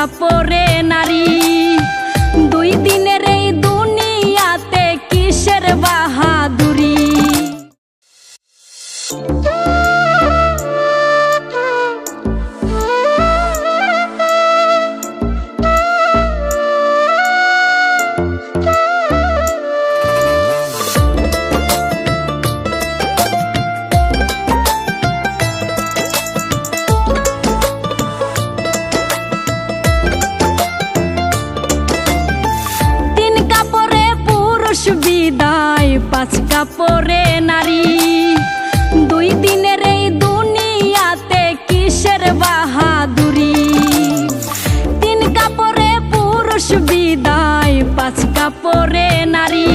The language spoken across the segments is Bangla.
কাপড়ে নারী। 2 দিনের এই দুনিয়াতে কিসের বাহাদুরি। বিদায় 5 কাপড়ে নারী। 2 দিনের এই দুনিয়াতে কিসের বাহাদুরি। 3 কাপড়ে পুরুষ বিদায় 5 কাপড়ে নারী।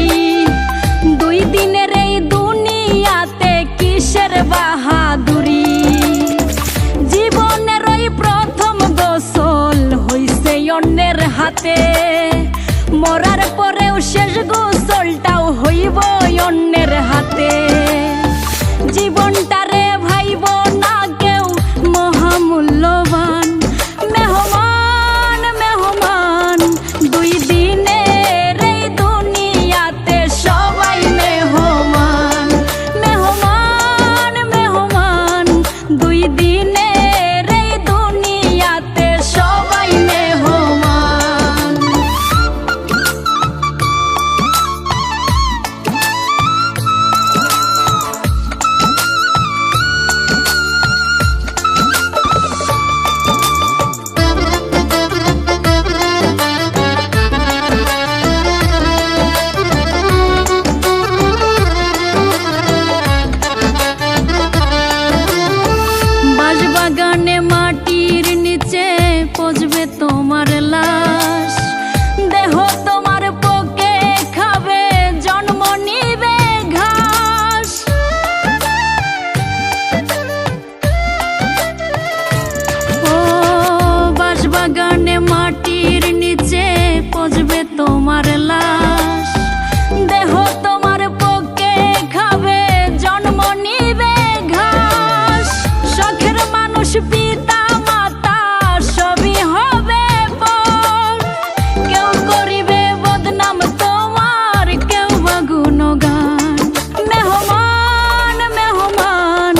2 দিনের এই দুনিয়াতে কিসের বাহাদুরি। জীবনের ওই প্রথম গোসল হইছে অন্যের হাতে। মরার পরেও শেষ গোসলটাও হইব অন্যের হাতে। জীবনটারে ভাইব না কেউ মহামূল্যবান। মেহমান মেহমান 2 দিনের এই দুনিয়াতে সবাই মেহমান। মেহমান মেহমান 2 দিনের এই দুনিয়াতে সবাই মেহমান। বাগানে মাটির নিচে পচবে তোমার লাশ। দেহ তোমার পোকে খাবে, জন্ম নিবে ঘাস। ও বাগানে মাটির নিচে পচবে তোমার লাশ। দেহ তোমার পোকে খাবে, জন্ম নিবে ঘাস। শখের মানুষ পিতা মাতা সবই হবে পর। কেউ করিবে বদনাম তোমার, কেউ বা গুণগান। মেহমান মেহমান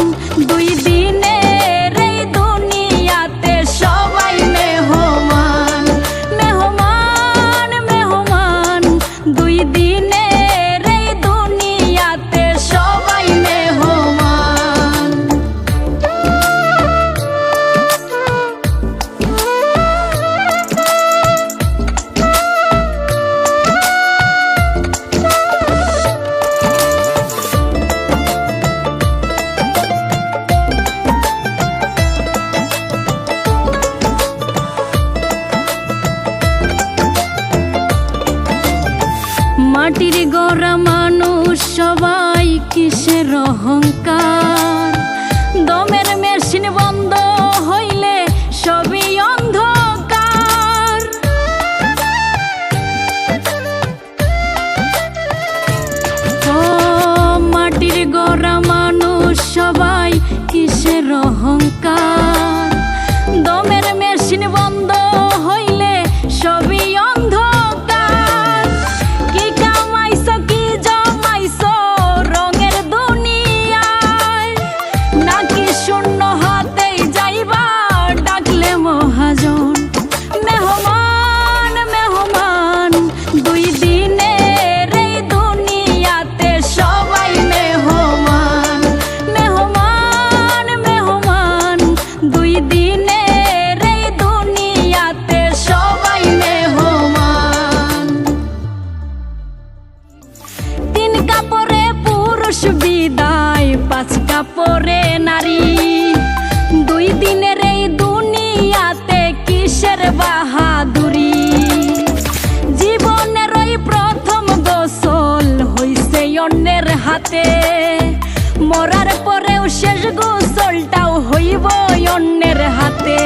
2 দিনের এই দুনিয়াতে সবাই মেহমান। মেহমান মেহমান 2 দিনের এই দুনিয়াতে সবাই মেহমান। মাটির গড়া মানুষ সবাই কিসের অহংকার। দমের মেশিন বন্ধ হইলে সবই অন্ধকার। ও মাটির গড়া মানুষ সবাই কিসের অহংকার। দমের মেশিন বন্ধ হইলে সবই অন্ধকার। কি কামাইছো কি জমাইছো রঙের দুনিয়ায়, নাকি শূন্য হাতেই যাইবা ডাকলে মহাজন। মেহমান মেহমান 2 দিনের এই দুনিয়াতে সবাই মেহমান। মেহমান মেহমান 2 দিনের এই দুনিয়াতে সবাই মেহমান। 3 কাপড়ে পুরুষ বিদায় 5 কাপড়ে নারী। 2 দিনের এই দুনিয়াতে কিসের বাহাদুরি। জীবনের ওই প্রথম গোসল হইছে অন্যের হাতে। মরার পরেও শেষ গোসলটাও হইব অন্যের হাতে।